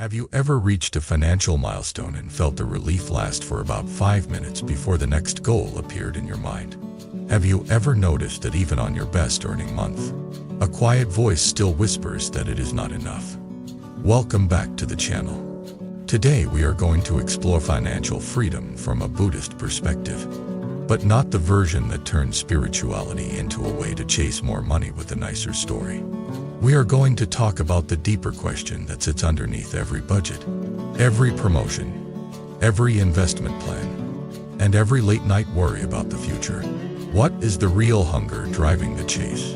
Have you ever reached a financial milestone and felt the relief last for about 5 minutes before the next goal appeared in your mind? Have you ever noticed that even on your best earning month, a quiet voice still whispers that it is not enough? Welcome back to the channel. Today we are going to explore financial freedom from a Buddhist perspective, but not the version that turns spirituality into a way to chase more money with a nicer story. We are going to talk about the deeper question that sits underneath every budget, every promotion, every investment plan, and every late-night worry about the future. What is the real hunger driving the chase?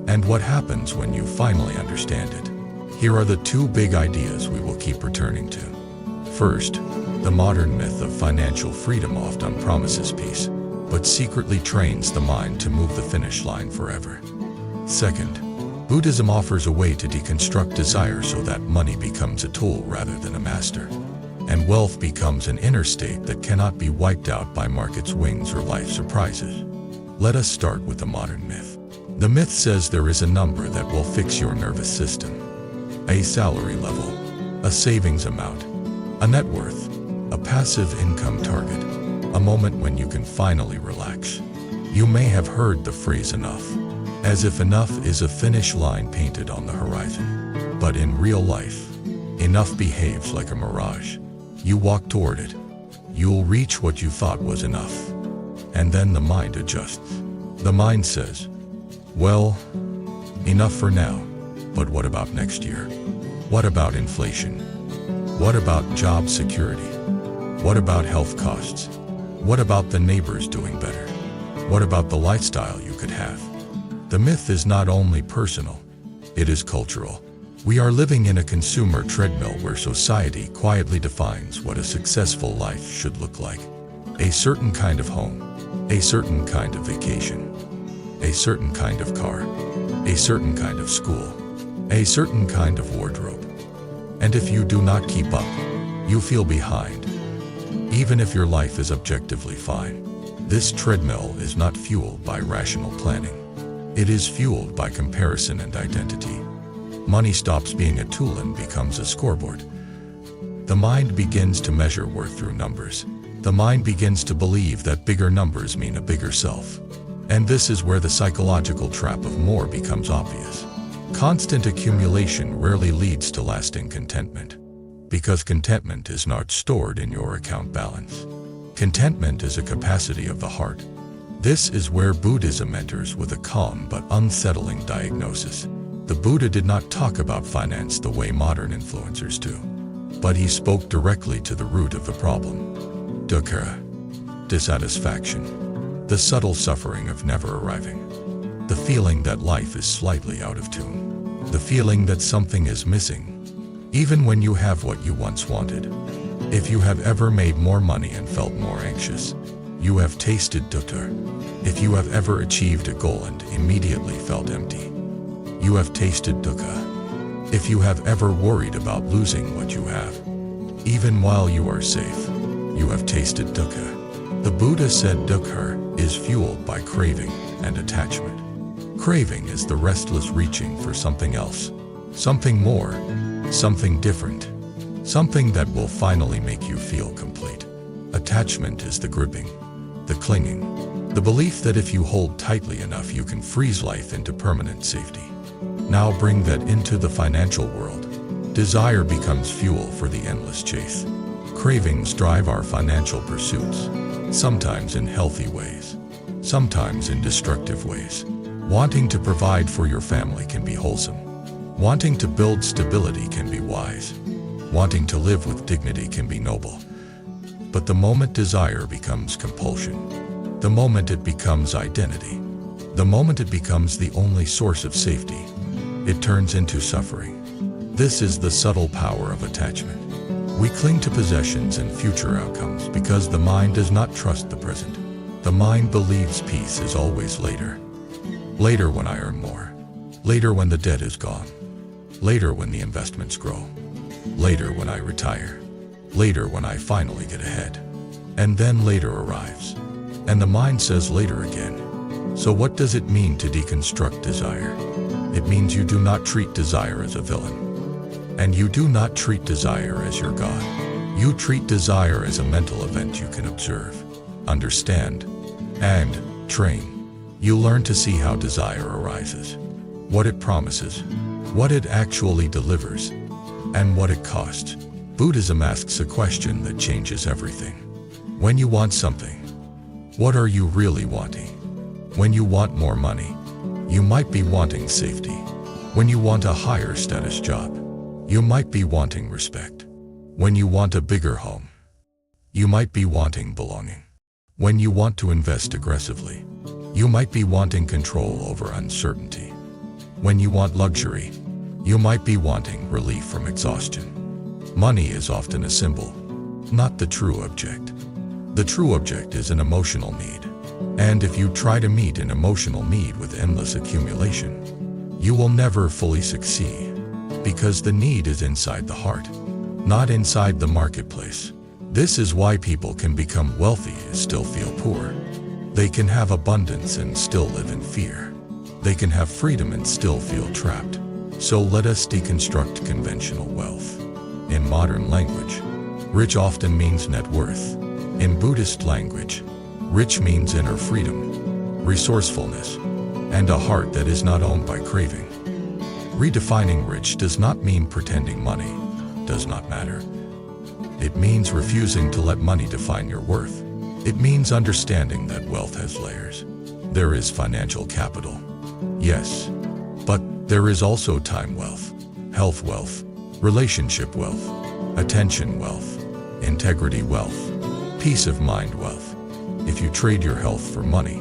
And what happens when you finally understand it? Here are the two big ideas we will keep returning to. First, the modern myth of financial freedom often promises peace, but secretly trains the mind to move the finish line forever. Second, Buddhism offers a way to deconstruct desire so that money becomes a tool rather than a master, and wealth becomes an inner state that cannot be wiped out by market swings or life surprises. Let us start with the modern myth. The myth says there is a number that will fix your nervous system. A salary level, a savings amount, a net worth, a passive income target, a moment when you can finally relax. You may have heard the phrase enough, as if enough is a finish line painted on the horizon. But in real life, enough behaves like a mirage. You walk toward it, you'll reach what you thought was enough, and then the mind adjusts. The mind says, well, enough for now, but what about next year? What about inflation? What about job security? What about health costs? What about the neighbors doing better? What about the lifestyle you could have? The myth is not only personal, it is cultural. We are living in a consumer treadmill where society quietly defines what a successful life should look like. A certain kind of home, a certain kind of vacation, a certain kind of car, a certain kind of school, a certain kind of wardrobe. And if you do not keep up, you feel behind, even if your life is objectively fine. This treadmill is not fueled by rational planning. It is fueled by comparison and identity. Money stops being a tool and becomes a scoreboard. The mind begins to measure worth through numbers. The mind begins to believe that bigger numbers mean a bigger self. And this is where the psychological trap of more becomes obvious. Constant accumulation rarely leads to lasting contentment, because contentment is not stored in your account balance. Contentment is a capacity of the heart. This is where Buddhism enters with a calm but unsettling diagnosis. The Buddha did not talk about finance the way modern influencers do, but he spoke directly to the root of the problem. Dukkha, dissatisfaction, the subtle suffering of never arriving. The feeling that life is slightly out of tune. The feeling that something is missing, even when you have what you once wanted. If you have ever made more money and felt more anxious, you have tasted dukkha. If you have ever achieved a goal and immediately felt empty, you have tasted dukkha. If you have ever worried about losing what you have, even while you are safe, you have tasted dukkha. The Buddha said dukkha is fueled by craving and attachment. Craving is the restless reaching for something else, something more, something different, something that will finally make you feel complete. Attachment is the gripping, the clinging, the belief that if you hold tightly enough you can freeze life into permanent safety. Now bring that into the financial world. Desire becomes fuel for the endless chase. Cravings drive our financial pursuits, sometimes in healthy ways, sometimes in destructive ways. Wanting to provide for your family can be wholesome. Wanting to build stability can be wise. Wanting to live with dignity can be noble. But the moment desire becomes compulsion, the moment it becomes identity, the moment it becomes the only source of safety, it turns into suffering. This is the subtle power of attachment. We cling to possessions and future outcomes because the mind does not trust the present. The mind believes peace is always later. Later when I earn more. Later when the debt is gone. Later when the investments grow. Later when I retire. Later when I finally get ahead. And then later arrives. And the mind says later again. So what does it mean to deconstruct desire? It means you do not treat desire as a villain. And you do not treat desire as your God. You treat desire as a mental event you can observe, understand, and train. You learn to see how desire arises, what it promises, what it actually delivers, and what it costs. Buddhism asks a question that changes everything. When you want something, what are you really wanting? When you want more money, you might be wanting safety. When you want a higher status job, you might be wanting respect. When you want a bigger home, you might be wanting belonging. When you want to invest aggressively, you might be wanting control over uncertainty. When you want luxury, you might be wanting relief from exhaustion. Money is often a symbol, not the true object. The true object is an emotional need. And if you try to meet an emotional need with endless accumulation, you will never fully succeed, because the need is inside the heart, not inside the marketplace. This is why people can become wealthy and still feel poor. They can have abundance and still live in fear. They can have freedom and still feel trapped. So let us deconstruct conventional wealth. In modern language, rich often means net worth. In Buddhist language, rich means inner freedom, resourcefulness, and a heart that is not owned by craving. Redefining rich does not mean pretending money does not matter. It means refusing to let money define your worth. It means understanding that wealth has layers. There is financial capital, yes, but there is also time wealth, health wealth, relationship wealth, attention wealth, integrity wealth, peace of mind wealth. If you trade your health for money,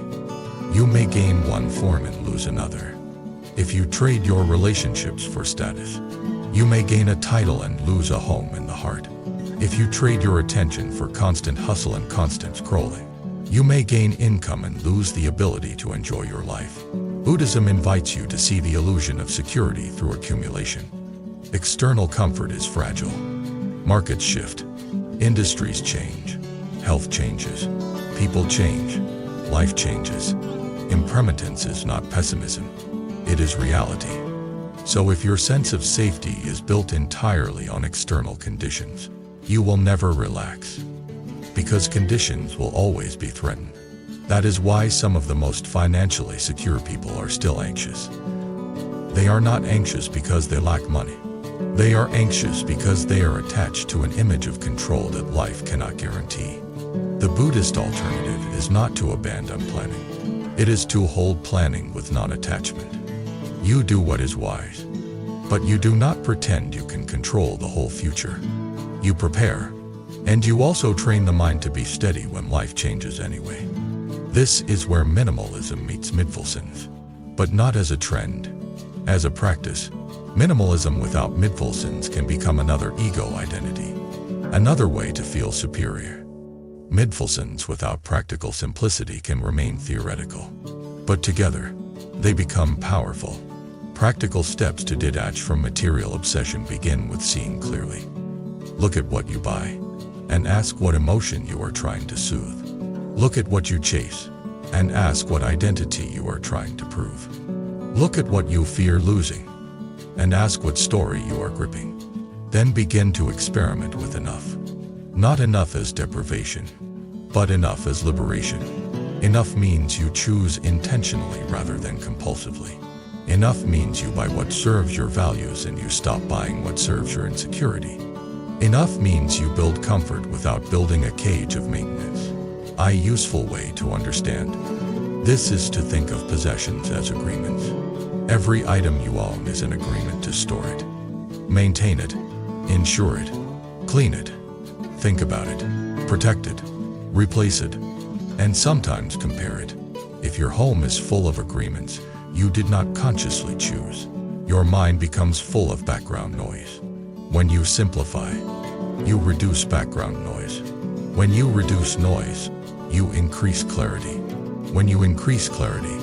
you may gain one form and lose another. If you trade your relationships for status, you may gain a title and lose a home in the heart. If you trade your attention for constant hustle and constant scrolling, you may gain income and lose the ability to enjoy your life. Buddhism invites you to see the illusion of security through accumulation. External comfort is fragile. Markets shift. Industries change. Health changes. People change. Life changes. Impermanence is not pessimism. It is reality. So if your sense of safety is built entirely on external conditions, you will never relax, because conditions will always be threatened. That is why some of the most financially secure people are still anxious. They are not anxious because they lack money. They are anxious because they are attached to an image of control that life cannot guarantee. The Buddhist alternative is not to abandon planning. It is to hold planning with non-attachment. You do what is wise, but you do not pretend you can control the whole future. You prepare, and you also train the mind to be steady when life changes anyway. This is where minimalism meets mindfulness, but not as a trend, as a practice. Minimalism without mindfulness can become another ego identity, another way to feel superior. Mindfulness without practical simplicity can remain theoretical, but together, they become powerful. Practical steps to detach from material obsession begin with seeing clearly. Look at what you buy, and ask what emotion you are trying to soothe. Look at what you chase, and ask what identity you are trying to prove. Look at what you fear losing, and ask what story you are gripping. Then begin to experiment with enough. Not enough as deprivation, but enough as liberation. Enough means you choose intentionally rather than compulsively. Enough means you buy what serves your values and you stop buying what serves your insecurity. Enough means you build comfort without building a cage of maintenance. A useful way to understand this is to think of possessions as agreements. Every item you own is an agreement to store it, maintain it, insure it, clean it, think about it, protect it, replace it, and sometimes compare it. If your home is full of agreements you did not consciously choose, your mind becomes full of background noise. When you simplify, you reduce background noise. When you reduce noise, you increase clarity. When you increase clarity,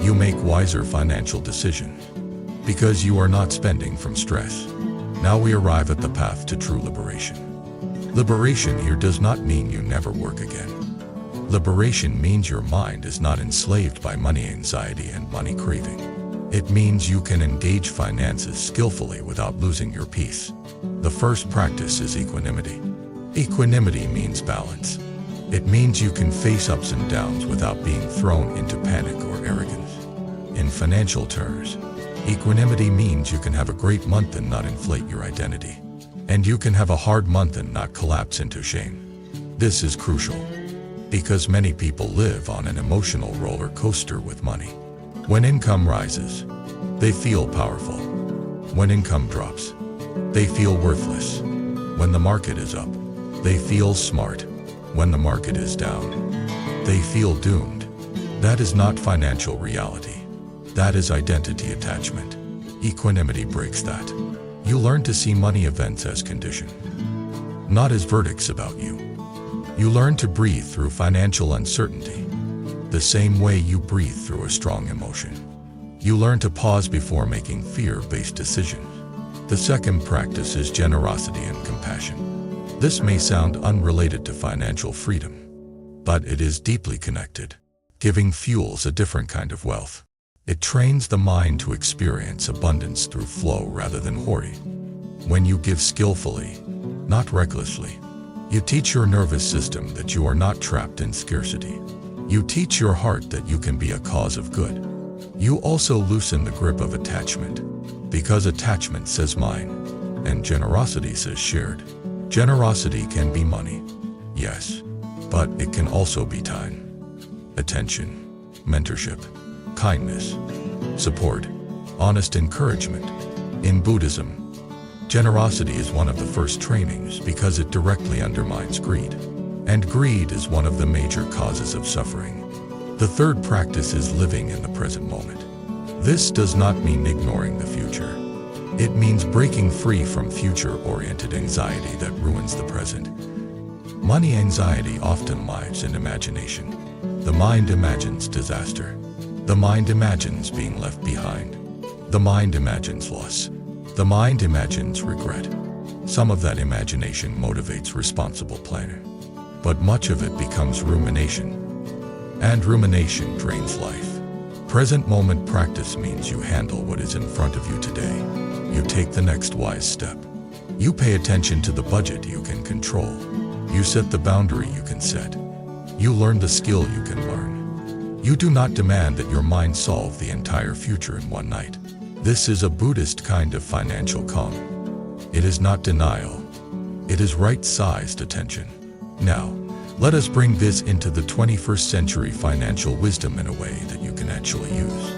you make wiser financial decisions, because you are not spending from stress. Now we arrive at the path to true liberation. Liberation here does not mean you never work again. Liberation means your mind is not enslaved by money anxiety and money craving. It means you can engage finances skillfully without losing your peace. The first practice is equanimity. Equanimity means balance. It means you can face ups and downs without being thrown into panic or arrogance. In financial terms, equanimity means you can have a great month and not inflate your identity. And you can have a hard month and not collapse into shame. This is crucial, because many people live on an emotional roller coaster with money. When income rises, they feel powerful. When income drops, they feel worthless. When the market is up, they feel smart. When the market is down, they feel doomed. That is not financial reality. That is identity attachment. Equanimity breaks that. You learn to see money events as condition, not as verdicts about you. You learn to breathe through financial uncertainty, the same way you breathe through a strong emotion. You learn to pause before making fear-based decisions. The second practice is generosity and compassion. This may sound unrelated to financial freedom, but it is deeply connected. Giving fuels a different kind of wealth. It trains the mind to experience abundance through flow rather than hoarding. When you give skillfully, not recklessly, you teach your nervous system that you are not trapped in scarcity. You teach your heart that you can be a cause of good. You also loosen the grip of attachment, because attachment says mine, and generosity says shared. Generosity can be money, yes, but it can also be time, attention, mentorship, kindness, support, honest encouragement. In Buddhism, generosity is one of the first trainings because it directly undermines greed. And greed is one of the major causes of suffering. The third practice is living in the present moment. This does not mean ignoring the future. It means breaking free from future-oriented anxiety that ruins the present. Money anxiety often lives in imagination. The mind imagines disaster. The mind imagines being left behind. The mind imagines loss. The mind imagines regret. Some of that imagination motivates responsible planning, but much of it becomes rumination. And rumination drains life. Present moment practice means you handle what is in front of you today. You take the next wise step. You pay attention to the budget you can control. You set the boundary you can set. You learn the skill you can learn. You do not demand that your mind solve the entire future in one night. This is a Buddhist kind of financial calm. It is not denial. It is right-sized attention. Now, let us bring this into the 21st century financial wisdom in a way that you can actually use.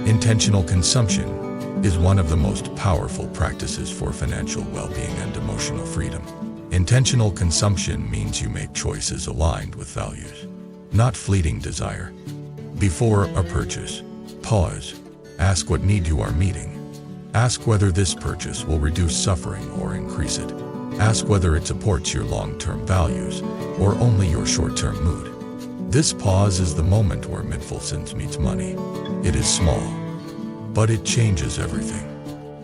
Intentional consumption is one of the most powerful practices for financial well-being and emotional freedom. Intentional consumption means you make choices aligned with values, not fleeting desire. Before a purchase, pause. Ask what need you are meeting. Ask whether this purchase will reduce suffering or increase it. Ask whether it supports your long-term values or only your short-term mood. This pause is the moment where mindfulness meets money. It is small, but it changes everything.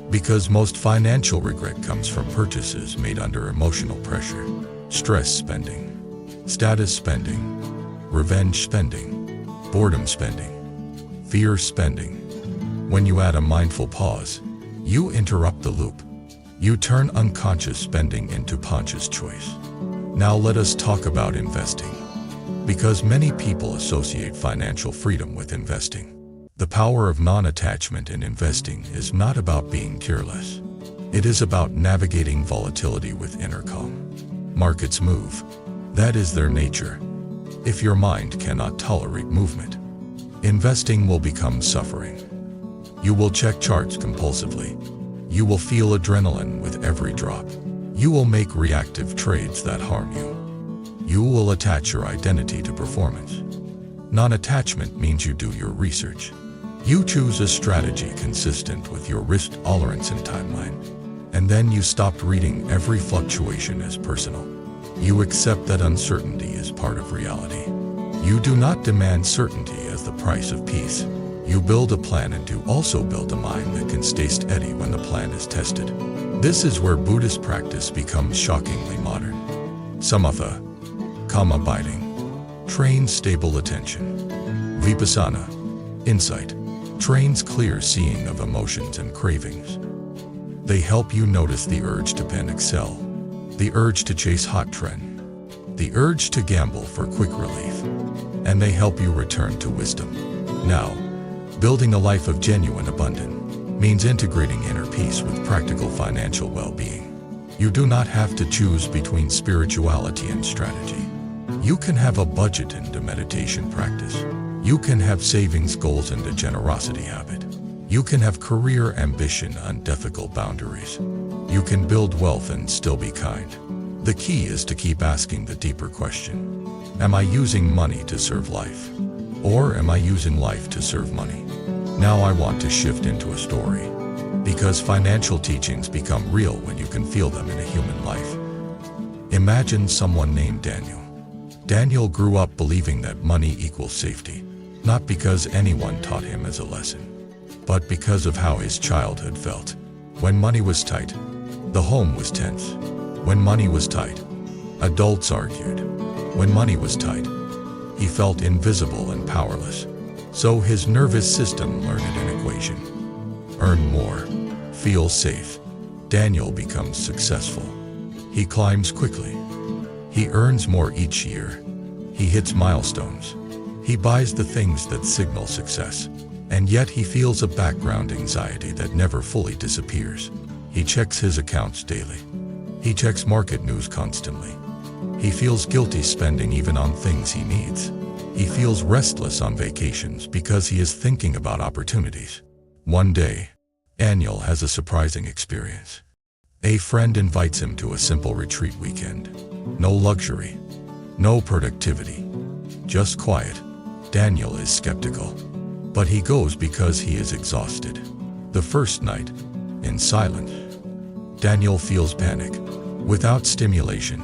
Because most financial regret comes from purchases made under emotional pressure. Stress spending, status spending, revenge spending, boredom spending, fear spending. When you add a mindful pause, you interrupt the loop. You turn unconscious spending into conscious choice. Now let us talk about investing. Because many people associate financial freedom with investing. The power of non-attachment in investing is not about being careless. It is about navigating volatility with inner calm. Markets move. That is their nature. If your mind cannot tolerate movement, investing will become suffering. You will check charts compulsively. You will feel adrenaline with every drop. You will make reactive trades that harm you. You will attach your identity to performance. Non-attachment means you do your research. You choose a strategy consistent with your risk tolerance and timeline. And then you stop reading every fluctuation as personal. You accept that uncertainty is part of reality. You do not demand certainty as the price of peace. You build a plan and you also build a mind that can stay steady when the plan is tested. This is where Buddhist practice becomes shockingly modern. Samatha, calm abiding, trains stable attention. Vipassana, insight, trains clear seeing of emotions and cravings. They help you notice the urge to panic sell, the urge to chase hot trend, the urge to gamble for quick relief, and they help you return to wisdom. Now, building a life of genuine abundance means integrating inner peace with practical financial well-being. You do not have to choose between spirituality and strategy. You can have a budget and a meditation practice. You can have savings goals and a generosity habit. You can have career ambition and ethical boundaries. You can build wealth and still be kind. The key is to keep asking the deeper question. Am I using money to serve life? Or am I using life to serve money? Now I want to shift into a story, because financial teachings become real when you can feel them in a human life. Imagine someone named Daniel. Daniel grew up believing that money equals safety, not because anyone taught him as a lesson, but because of how his childhood felt. When money was tight, the home was tense. When money was tight, adults argued. When money was tight, he felt invisible and powerless. So his nervous system learned an equation. Earn more, feel safe. Daniel becomes successful. He climbs quickly. He earns more each year. He hits milestones. He buys the things that signal success. And yet he feels a background anxiety that never fully disappears. He checks his accounts daily. He checks market news constantly. He feels guilty spending even on things he needs. He feels restless on vacations because he is thinking about opportunities. One day, Daniel has a surprising experience. A friend invites him to a simple retreat weekend. No luxury, no productivity, just quiet. Daniel is skeptical, but he goes because he is exhausted. The first night, in silence, Daniel feels panic. Without stimulation,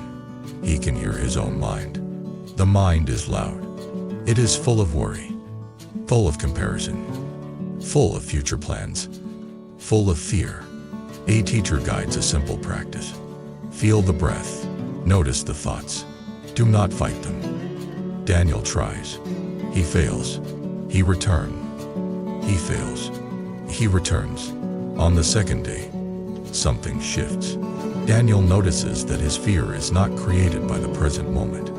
he can hear his own mind. The mind is loud. It is full of worry, full of comparison, full of future plans, full of fear. A teacher guides a simple practice. Feel the breath. Notice the thoughts. Do not fight them. Daniel tries. He fails. He returns. He fails. He returns. On the second day, something shifts. Daniel notices that his fear is not created by the present moment.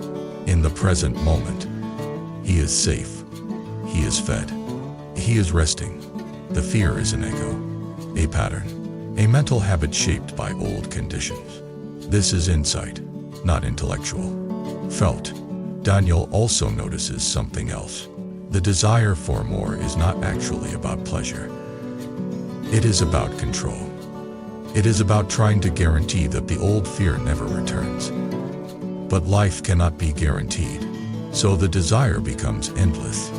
In the present moment, he is safe. He is fed. He is resting. The fear is an echo, a pattern, a mental habit shaped by old conditions. This is insight, not intellectual. Felt. Daniel also notices something else. The desire for more is not actually about pleasure. It is about control. It is about trying to guarantee that the old fear never returns. But life cannot be guaranteed, so the desire becomes endless.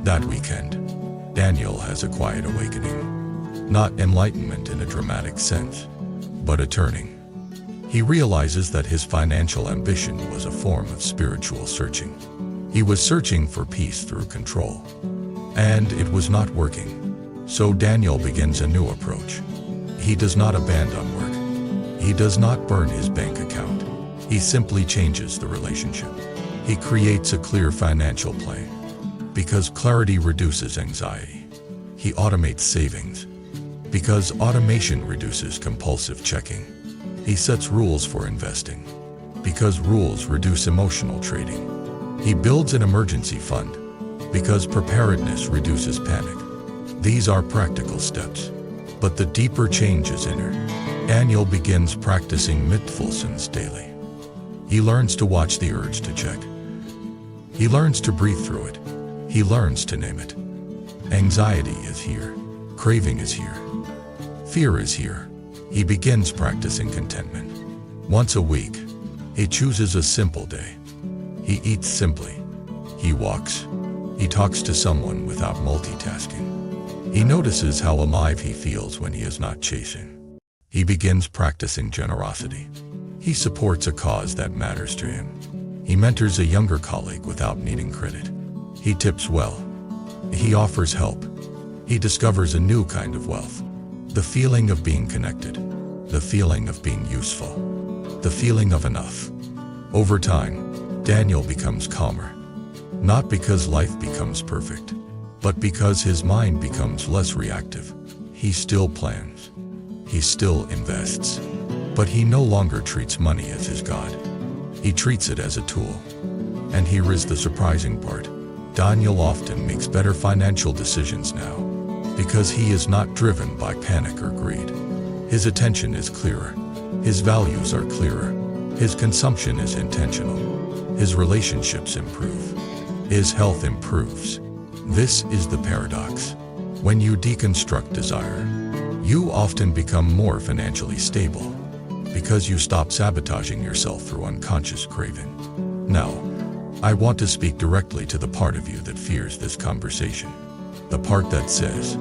That weekend, Daniel has a quiet awakening. Not enlightenment in a dramatic sense, but a turning. He realizes that his financial ambition was a form of spiritual searching. He was searching for peace through control, and it was not working. So Daniel begins a new approach. He does not abandon work. He does not burn his bank account. He simply changes the relationship. He creates a clear financial plan. Because clarity reduces anxiety. He automates savings. Because automation reduces compulsive checking. He sets rules for investing. Because rules reduce emotional trading. He builds an emergency fund. Because preparedness reduces panic. These are practical steps. But the deeper change is inner. Daniel begins practicing mindfulness daily. He learns to watch the urge to check. He learns to breathe through it. He learns to name it. Anxiety is here. Craving is here. Fear is here. He begins practicing contentment. Once a week, he chooses a simple day. He eats simply. He walks. He talks to someone without multitasking. He notices how alive he feels when he is not chasing. He begins practicing generosity. He supports a cause that matters to him. He mentors a younger colleague without needing credit. He tips well. He offers help. He discovers a new kind of wealth. The feeling of being connected. The feeling of being useful. The feeling of enough. Over time, Daniel becomes calmer. Not because life becomes perfect, But because his mind becomes less reactive, he still plans. He still invests. But he no longer treats money as his god. He treats it as a tool. And here is the surprising part. Daniel often makes better financial decisions now, because he is not driven by panic or greed. His attention is clearer. His values are clearer. His consumption is intentional. His relationships improve. His health improves. This is the paradox. When you deconstruct desire, you often become more financially stable, because you stop sabotaging yourself through unconscious craving. Now, I want to speak directly to the part of you that fears this conversation. The part that says,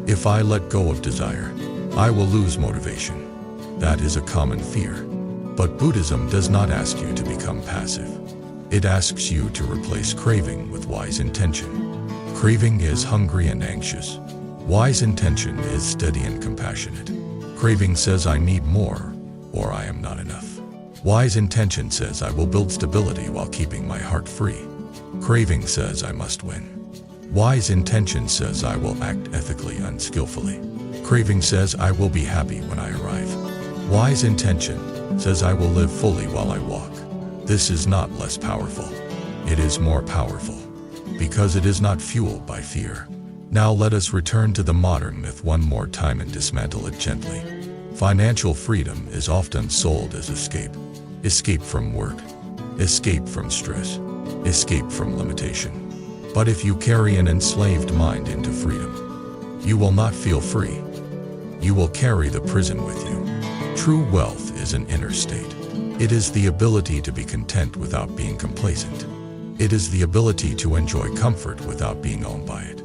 if I let go of desire, I will lose motivation. That is a common fear. But Buddhism does not ask you to become passive. It asks you to replace craving with wise intention. Craving is hungry and anxious. Wise intention is steady and compassionate. Craving says I need more, or I am not enough. Wise intention says I will build stability while keeping my heart free. Craving says I must win. Wise intention says I will act ethically and skillfully. Craving says I will be happy when I arrive. Wise intention says I will live fully while I walk. This is not less powerful. It is more powerful, because it is not fueled by fear. Now let us return to the modern myth one more time and dismantle it gently. Financial freedom is often sold as escape. Escape from work. Escape from stress. Escape from limitation. But if you carry an enslaved mind into freedom, you will not feel free. You will carry the prison with you. True wealth is an inner state. It is the ability to be content without being complacent. It is the ability to enjoy comfort without being owned by it.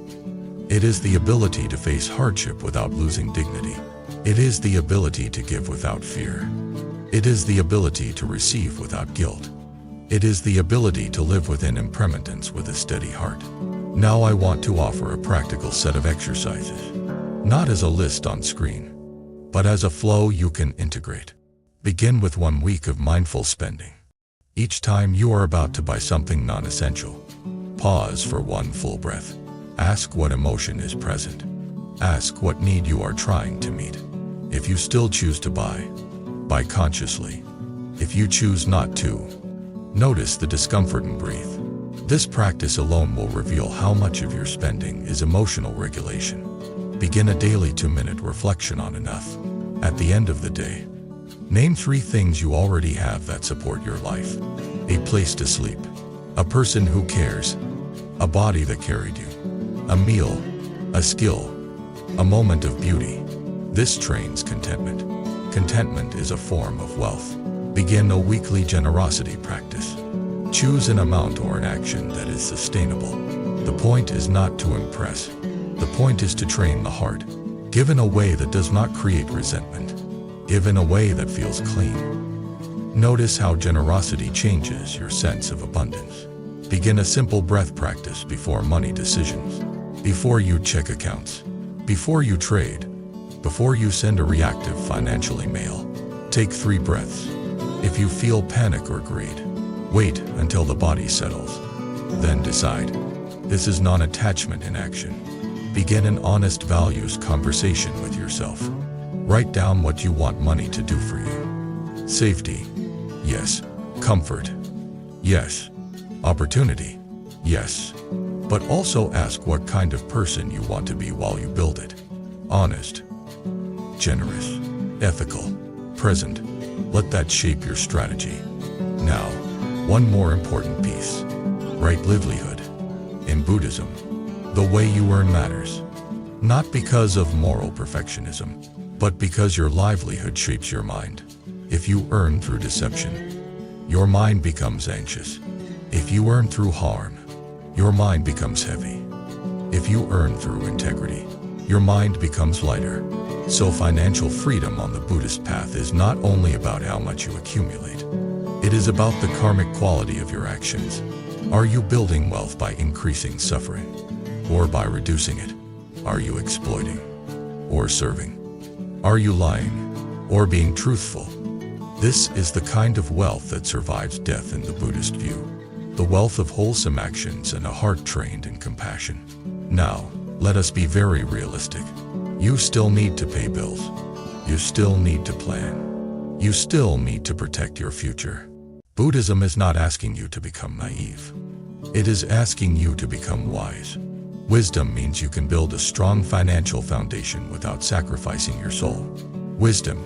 It is the ability to face hardship without losing dignity. It is the ability to give without fear. It is the ability to receive without guilt. It is the ability to live within impermanence with a steady heart. Now I want to offer a practical set of exercises, not as a list on screen, but as a flow you can integrate. Begin with 1 week of mindful spending. Each time you are about to buy something non-essential, pause for one full breath. Ask what emotion is present. Ask what need you are trying to meet. If you still choose to buy consciously. If you choose not to, notice the discomfort and breathe. This practice alone will reveal how much of your spending is emotional regulation. Begin a daily 2-minute reflection on enough. At the end of the day, name 3 things you already have that support your life. A place to sleep, a person who cares, a body that carried you, a meal, a skill, a moment of beauty. This trains contentment. Contentment is a form of wealth. Begin a weekly generosity practice. Choose an amount or an action that is sustainable. The point is not to impress. The point is to train the heart. Give in a way that does not create resentment. Give in a way that feels clean. Notice how generosity changes your sense of abundance. Begin a simple breath practice before money decisions. Before you check accounts. Before you trade. Before you send a reactive financial email. Take 3 breaths. If you feel panic or greed, wait until the body settles. Then decide. This is non-attachment in action. Begin an honest values conversation with yourself. Write down what you want money to do for you. Safety. Yes. Comfort. Yes. Opportunity. Yes. But also ask what kind of person you want to be while you build it. Honest. Generous. Ethical. Present. Let that shape your strategy. Now, one more important piece. Right livelihood. In Buddhism, the way you earn matters. Not because of moral perfectionism, but because your livelihood shapes your mind. If you earn through deception, your mind becomes anxious. If you earn through harm, your mind becomes heavy. If you earn through integrity, your mind becomes lighter. So financial freedom on the Buddhist path is not only about how much you accumulate. It is about the karmic quality of your actions. Are you building wealth by increasing suffering? Or by reducing it? Are you exploiting? Or serving? Are you lying? Or being truthful? This is the kind of wealth that survives death in the Buddhist view. The wealth of wholesome actions and a heart trained in compassion. Now, let us be very realistic. You still need to pay bills. You still need to plan. You still need to protect your future. Buddhism is not asking you to become naive. It is asking you to become wise. Wisdom means you can build a strong financial foundation without sacrificing your soul. Wisdom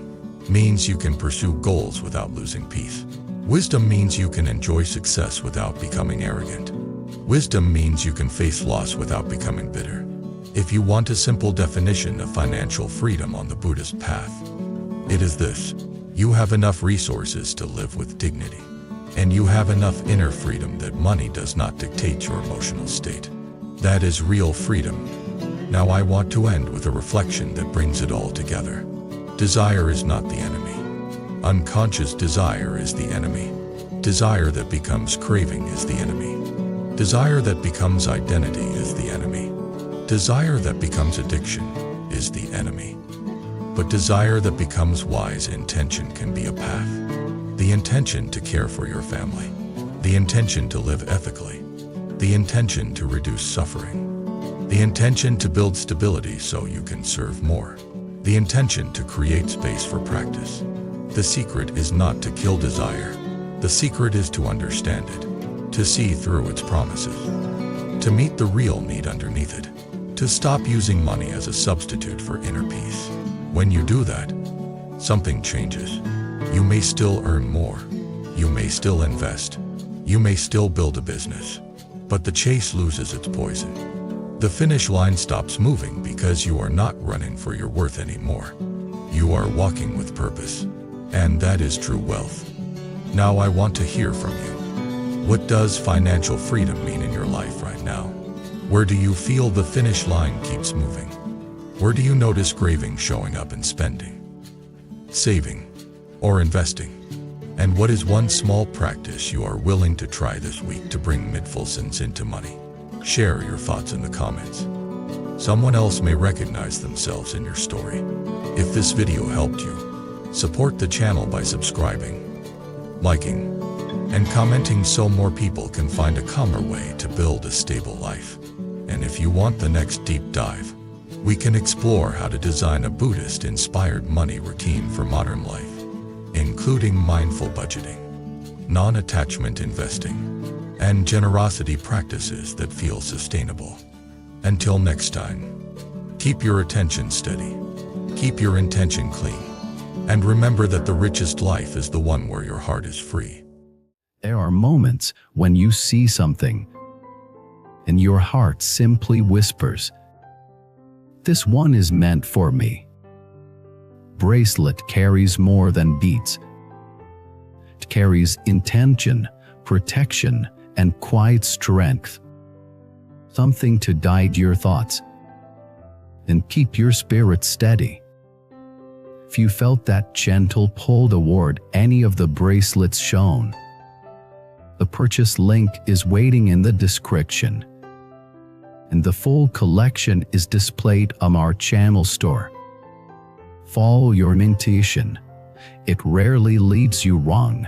means you can pursue goals without losing peace. Wisdom means you can enjoy success without becoming arrogant. Wisdom means you can face loss without becoming bitter. If you want a simple definition of financial freedom on the Buddhist path, it is this: you have enough resources to live with dignity, and you have enough inner freedom that money does not dictate your emotional state. That is real freedom. Now I want to end with a reflection that brings it all together. Desire is not the enemy. Unconscious desire is the enemy. Desire that becomes craving is the enemy. Desire that becomes identity is the enemy. Desire that becomes addiction is the enemy. But desire that becomes wise intention can be a path. The intention to care for your family. The intention to live ethically. The intention to reduce suffering. The intention to build stability so you can serve more. The intention to create space for practice. The secret is not to kill desire. The secret is to understand it, to see through its promises, to meet the real need underneath it, to stop using money as a substitute for inner peace. When you do that, something changes. You may still earn more. You may still invest. You may still build a business. But the chase loses its poison. The finish line stops moving because you are not running for your worth anymore. You are walking with purpose. And that is true wealth. Now I want to hear from you. What does financial freedom mean in your life right now? Where do you feel the finish line keeps moving? Where do you notice craving showing up in spending, saving, or investing? And what is one small practice you are willing to try this week to bring mindfulness into money? Share your thoughts in the comments. Someone else may recognize themselves in your story. If this video helped you, support the channel by subscribing, liking, and commenting so more people can find a calmer way to build a stable life. And if you want the next deep dive, we can explore how to design a Buddhist-inspired money routine for modern life, including mindful budgeting, non-attachment investing, and generosity practices that feel sustainable. Until next time, keep your attention steady, keep your intention clean, and remember that the richest life is the one where your heart is free. There are moments when you see something, and your heart simply whispers, "This one is meant for me." Bracelet carries more than beads. It carries intention, protection, and quiet strength. Something to guide your thoughts and keep your spirit steady. If you felt that gentle pull toward any of the bracelets shown, the purchase link is waiting in the description, and the full collection is displayed on our channel store. Follow your intuition. It rarely leads you wrong.